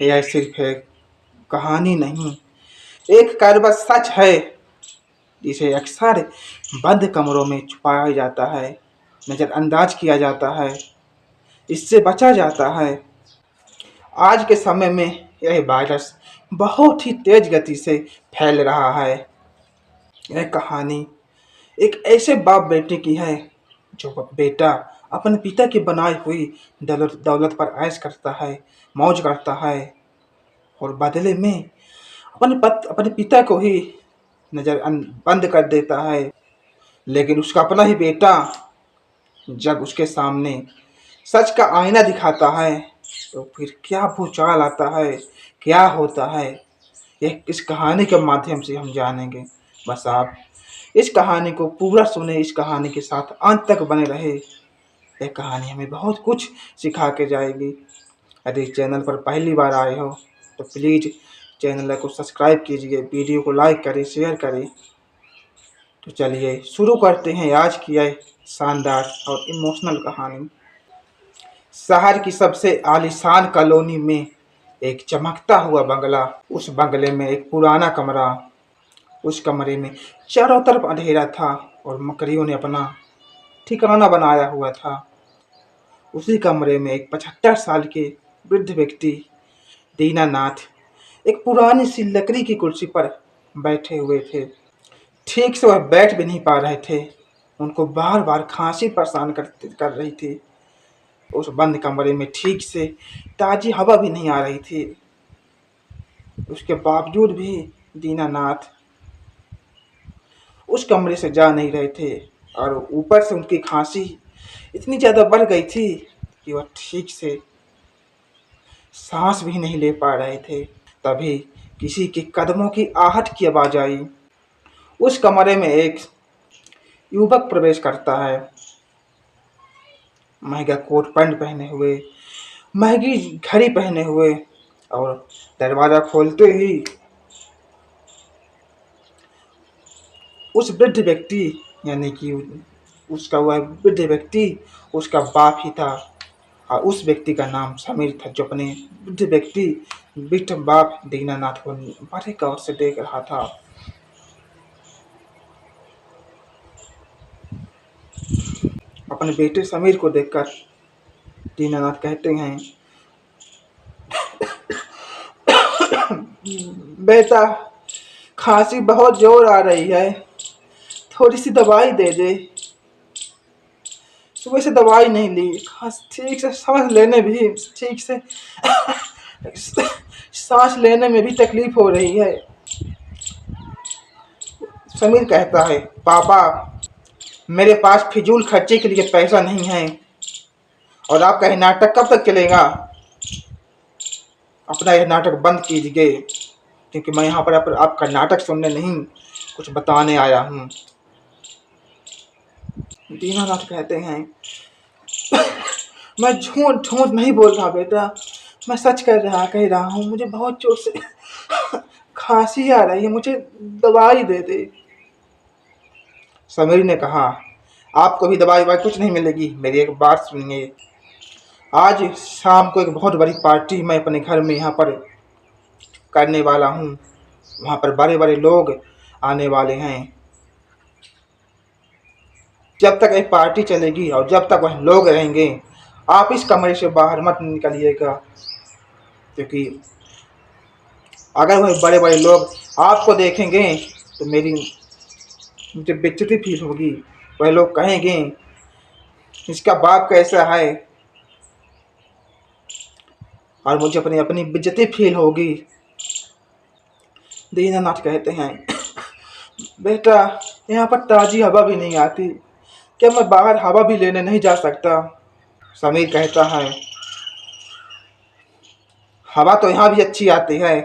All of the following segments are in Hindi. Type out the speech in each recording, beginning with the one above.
यह सिर्फ एक कहानी नहीं, एक कड़वा सच है जिसे अक्सर बंद कमरों में छुपाया जाता है, नज़रअंदाज किया जाता है, इससे बचा जाता है। आज के समय में यह वायरस बहुत ही तेज गति से फैल रहा है। यह कहानी एक ऐसे बाप बेटे की है जो बेटा अपने पिता की बनाई हुई दौलत दौलत पर ऐश करता है, मौज करता है और बदले में अपने पिता को ही बंद कर देता है। लेकिन उसका अपना ही बेटा जब उसके सामने सच का आईना दिखाता है तो फिर क्या भूचाल आता है, क्या होता है, यह इस कहानी के माध्यम से हम जानेंगे। बस आप इस कहानी को पूरा सुने, इस कहानी के साथ अंत तक बने रहे। यह कहानी हमें बहुत कुछ सिखा के जाएगी। यदि चैनल पर पहली बार आए हो तो प्लीज़ चैनल को सब्सक्राइब कीजिए, वीडियो को लाइक करें, शेयर करें। तो चलिए शुरू करते हैं आज की यह शानदार और इमोशनल कहानी। शहर की सबसे आलीशान कॉलोनी में एक चमकता हुआ बंगला। उस बंगले में एक पुराना कमरा। उस कमरे में चारों तरफ अंधेरा था और मकड़ियों ने अपना ठिकाना बनाया हुआ था। उसी कमरे में एक 75 साल के वृद्ध व्यक्ति दीनानाथ एक पुरानी सी लकड़ी की कुर्सी पर बैठे हुए थे। ठीक से वह बैठ भी नहीं पा रहे थे। उनको बार बार खांसी परेशान कर रही थी। उस बंद कमरे में ठीक से ताज़ी हवा भी नहीं आ रही थी। उसके बावजूद भी दीनानाथ उस कमरे से जा नहीं रहे थे और ऊपर से उनकी खांसी इतनी ज़्यादा बढ़ गई थी कि वह ठीक से सांस भी नहीं ले पा रहे थे। तभी किसी के कदमों की आहट की आवाज़ आई। उस कमरे में एक युवक प्रवेश करता है, महंगा कोट पैंट पहने हुए, महंगी घड़ी पहने हुए, और दरवाज़ा खोलते ही उस वृद्ध व्यक्ति यानी कि उसका वह वृद्ध व्यक्ति उसका बाप ही था। और उस व्यक्ति का नाम समीर था जो अपने वृद्ध व्यक्ति वृद्ध बाप दीनानाथ को बड़े गौर से देख रहा था। अपने बेटे समीर को देखकर दीनानाथ कहते हैं, बेटा खांसी बहुत जोर आ रही है, थोड़ी सी दवाई दे दे। सुबह से दवाई नहीं ली, ठीक से सांस लेने भी ठीक से सांस लेने में भी तकलीफ हो रही है। समीर कहता है, पापा मेरे पास फिजूल खर्चे के लिए पैसा नहीं है और आपका यह नाटक कब तक चलेगा? अपना यह नाटक बंद कीजिए, क्योंकि मैं यहाँ पर आपका नाटक सुनने नहीं कुछ बताने आया हूँ। दीनानाथ कहते हैं, मैं झूठ झूठ नहीं बोल रहा बेटा, मैं सच कह रहा हूँ। मुझे बहुत जोर से खांसी आ रही है, मुझे दवाई दे दे। समीर ने कहा, आपको भी दवाई कुछ नहीं मिलेगी। मेरी एक बात सुनिए, आज शाम को एक बहुत बड़ी पार्टी मैं अपने घर में यहाँ पर करने वाला हूँ। वहाँ पर बड़े बड़े लोग आने वाले हैं। जब तक एक पार्टी चलेगी और जब तक वह लोग रहेंगे, आप इस कमरे से बाहर मत निकलिएगा, क्योंकि अगर वह बड़े बड़े लोग आपको देखेंगे तो मुझे बेइज्जती फील होगी। वह लोग कहेंगे इसका बाप कैसा है, और मुझे अपनी अपनी बेइज्जती फील होगी। दीनानाथ कहते हैं, बेटा यहाँ पर ताज़ी हवा भी नहीं आती, क्या मैं बाहर हवा भी लेने नहीं जा सकता? समीर कहता है, हवा तो यहाँ भी अच्छी आती है,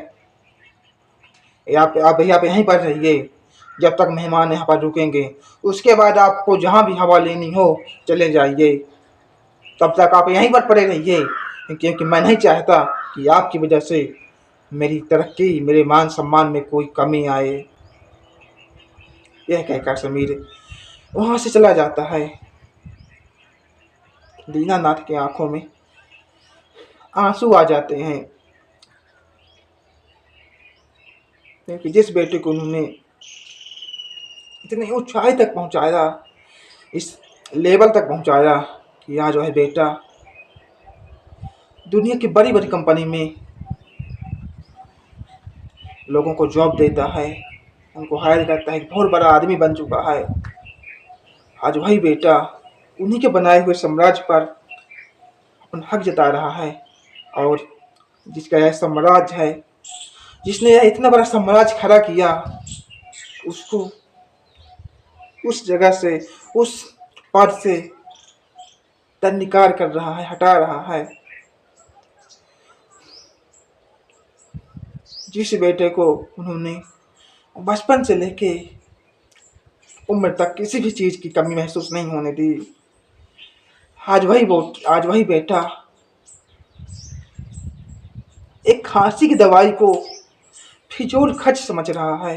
आप यहीं पर रहिए जब तक मेहमान यहाँ पर रुकेंगे। उसके बाद आपको जहाँ भी हवा लेनी हो चले जाइए, तब तक आप यहीं पर पड़े रहिए, क्योंकि मैं नहीं चाहता कि आपकी वजह से मेरी तरक्की, मेरे मान सम्मान में कोई कमी आए। यह कहकर समीर वहाँ से चला जाता है। दीनानाथ की आंखों में आंसू आ जाते हैं। क्योंकि जिस बेटे को उन्होंने इतनी ऊंचाई तक पहुंचाया, इस लेवल तक पहुंचाया कि आज वह बेटा दुनिया की बड़ी बड़ी कंपनी में लोगों को जॉब देता है, उनको हायर करता है, बहुत बड़ा आदमी बन चुका है। आज वही बेटा उन्हीं के बनाए हुए साम्राज्य पर अपना हक जता रहा है। और जिसका यह साम्राज्य है, जिसने यह इतना बड़ा साम्राज्य खड़ा किया, उसको उस जगह से, उस पद से तन्निकार कर रहा है, हटा रहा है। जिस बेटे को उन्होंने बचपन से लेके उम्र तक किसी भी चीज की कमी महसूस नहीं होने दी, आज वही बेटा एक खांसी की दवाई को फिजूल खर्च समझ रहा है,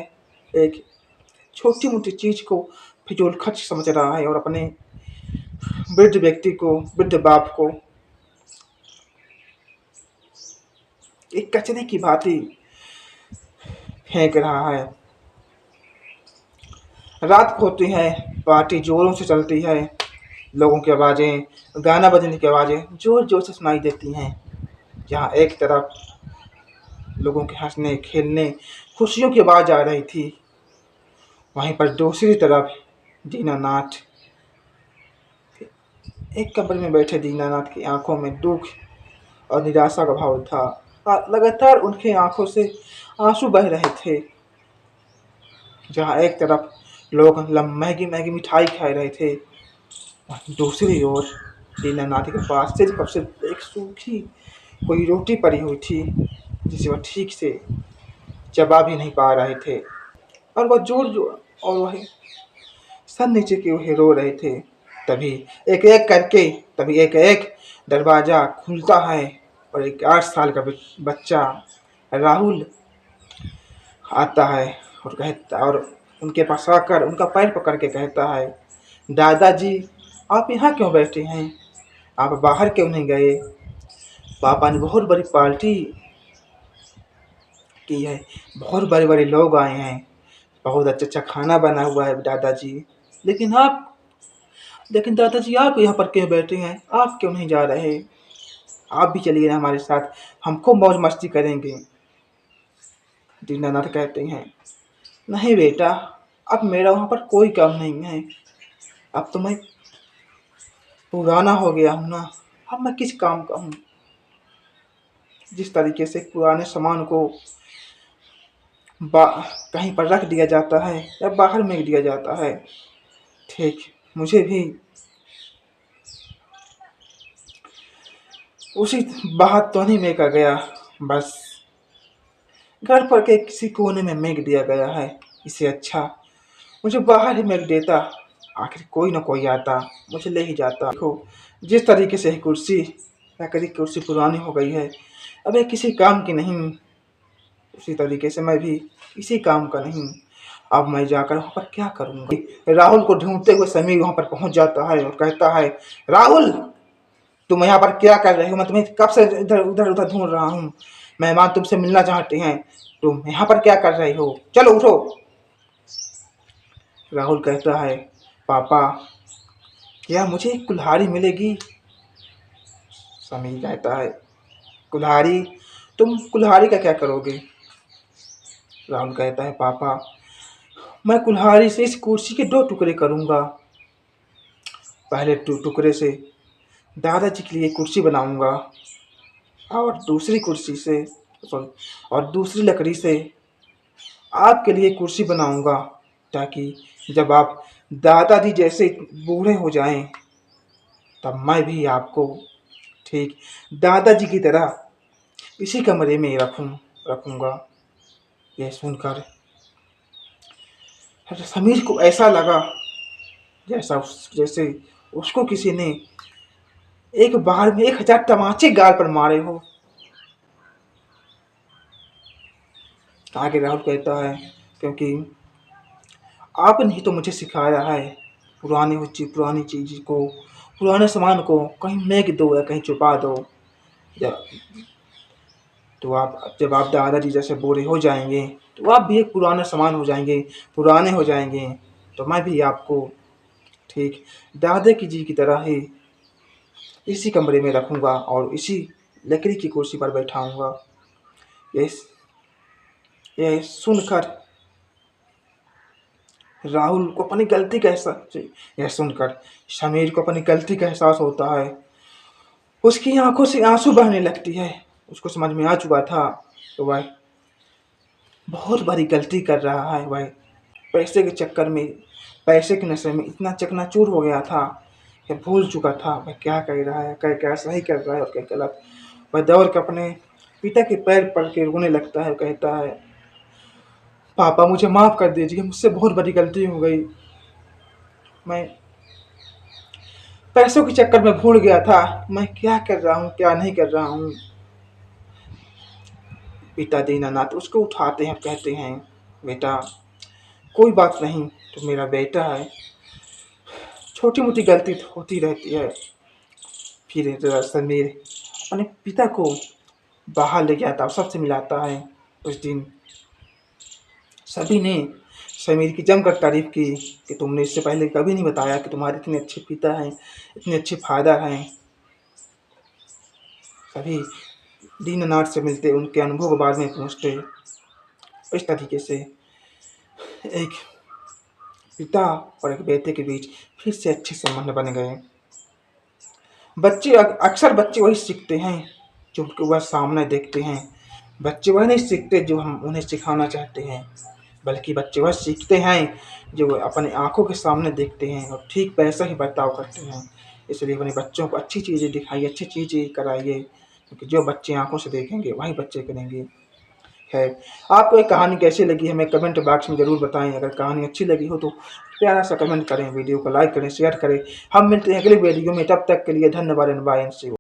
एक छोटी मोटी चीज को फिजूल खर्च समझ रहा है, और अपने वृद्ध व्यक्ति को, वृद्ध बाप को एक कचरे की भांति फेंक रहा है। रात को होती है, पार्टी जोरों से चलती है, लोगों की आवाज़ें, गाना बजने की आवाज़ें जोर जोर से सुनाई देती हैं। जहाँ एक तरफ लोगों के हंसने खेलने खुशियों की आवाज़ आ रही थी, वहीं पर दूसरी तरफ दीनानाथ, एक कमरे में बैठे दीनानाथ की आंखों में दुख और निराशा का भाव था। लगातार उनकी आंखों से आंसू बह रहे थे। जहाँ एक तरफ लोग महंगी महंगी मिठाई खा रहे थे, वहीं दूसरी ओर दीनानाथ के पास सिर्फ एक सूखी कोई रोटी पड़ी हुई थी, जिसे वह ठीक से चबा भी नहीं पा रहे थे, और वह जोर जोर और वह सर नीचे के हुए रो रहे थे। तभी एक एक दरवाजा खुलता है, और एक 8 साल का बच्चा राहुल आता है और उनके पास आकर उनका पैर पकड़ के कहता है, दादाजी आप यहाँ क्यों बैठे हैं, आप बाहर क्यों नहीं गए? पापा ने बहुत बड़ी पार्टी की है, बहुत बड़े बड़े लोग आए हैं, बहुत अच्छा अच्छा खाना बना हुआ है दादाजी, लेकिन दादाजी आप यहाँ पर क्यों बैठे हैं, आप क्यों नहीं जा रहे? आप भी चलिए ना हमारे साथ, हम खूब मौज मस्ती करेंगे। दीनानाथ कहते हैं, नहीं बेटा, अब मेरा वहाँ पर कोई काम नहीं है, अब तो मैं पुराना हो गया हूँ ना, अब मैं किस काम का हूँ? जिस तरीके से पुराने सामान को कहीं पर रख दिया जाता है या बाहर में दिया जाता है, ठीक मुझे भी उसी बाहर तो नहीं फेंका गया, बस घर पर के किसी कोने में फेंक दिया गया है। इससे अच्छा मुझे बाहर ही फेंक देता, आखिर कोई ना कोई आता मुझे ले ही जाता। देखो जिस तरीके से कुर्सी पुरानी हो गई है, अब ये किसी काम की नहीं, उसी तरीके से मैं भी किसी काम का नहीं। अब मैं जाकर वहाँ पर क्या करूँगा? राहुल को ढूंढते हुए समीर वहाँ पर पहुँच जाता है और कहता है, राहुल तुम यहाँ पर क्या कर रहे हो? मैं तुम्हें कब से इधर उधर उधर ढूंढ रहा हूँ, मेहमान तुमसे मिलना चाहते हैं, तुम यहाँ पर क्या कर रहे हो? चलो उठो। राहुल कहता है, पापा क्या मुझे कुल्हाड़ी मिलेगी? समीर कहता है, कुल्हाड़ी? तुम कुल्हाड़ी का क्या करोगे? राहुल कहता है, पापा मैं कुल्हाड़ी से इस कुर्सी के 2 टुकड़े करूँगा। पहले टुकड़े से दादाजी के लिए कुर्सी बनाऊँगा, और दूसरी लकड़ी से आपके लिए कुर्सी बनाऊँगा, ताकि जब आप दादाजी जैसे बूढ़े हो जाएं, तब मैं भी आपको ठीक दादाजी की तरह इसी कमरे में रखूँगा। यह सुनकर समीर को ऐसा लगा जैसे उसको किसी ने एक बार में 1000 तमाचे गाल पर मारे हो। आगे राहुल कहता है, क्योंकि आपने ही तो मुझे सिखाया है, पुरानी चीज को, पुराने सामान को कहीं फेंक दो या कहीं छुपा दो, या तो आप जब आप दादाजी जैसे बूढ़े हो जाएंगे तो आप भी एक पुराना सामान हो जाएंगे, पुराने हो जाएंगे। तो मैं भी आपको ठीक दादा की जी की तरह ही इसी कमरे में रखूंगा और इसी लकड़ी की कुर्सी पर बैठाऊंगा। यह यह सुनकर राहुल को अपनी गलती का एहसास यह सुनकर समीर को अपनी गलती का एहसास होता है। उसकी आंखों से आंसू बहने लगती है। उसको समझ में आ चुका था तो वह बहुत बड़ी गलती कर रहा है। वह पैसे के चक्कर में, पैसे के नशे में इतना चकनाचूर हो गया था कि भूल चुका था वह क्या कह रहा है, क्या क्या सही कर रहा है और क्या गलत। वह दौड़ कर अपने पिता के पैर पड़ के रोने लगता है, कहता है पापा मुझे माफ़ कर दीजिए, मुझसे बहुत बड़ी गलती हो गई। मैं पैसों के चक्कर में भूल गया था मैं क्या कर रहा हूँ क्या नहीं कर रहा हूँ। पिता दीनानाथ उसको उठाते हैं, कहते हैं बेटा कोई बात नहीं, तो मेरा बेटा है, छोटी मोटी गलती तो होती रहती है। फिर समीर अपने पिता को बाहर ले जाता और सबसे मिलाता है। उस दिन सभी ने समीर की जमकर तारीफ की कि तुमने इससे पहले कभी नहीं बताया कि तुम्हारे इतने अच्छे पिता हैं, इतने अच्छे फादर हैं। सभी दीननाथ से मिलते, उनके अनुभव के बारे में पूछते। इस तरीके से एक पिता और एक बेटे के बीच फिर से अच्छे संबंध बन गए। अक्सर बच्चे वही सीखते हैं जो वह सामने देखते हैं। बच्चे वह नहीं सीखते जो हम उन्हें सिखाना चाहते हैं, बल्कि बच्चे वह सीखते हैं जो अपने आंखों के सामने देखते हैं और ठीक वैसा ही बर्ताव करते हैं। इसलिए अपने बच्चों को अच्छी चीज़ें दिखाइए, अच्छी चीज़ें कराइए, क्योंकि जो बच्चे आंखों से देखेंगे वही बच्चे करेंगे। है आपको एक कहानी कैसी लगी हमें कमेंट बॉक्स में ज़रूर बताएं। अगर कहानी अच्छी लगी हो तो प्यारा सा कमेंट करें, वीडियो को लाइक करें, शेयर करें। हम मिलते हैं अगले वीडियो में, तब तक के लिए धन्यवाद। बाय।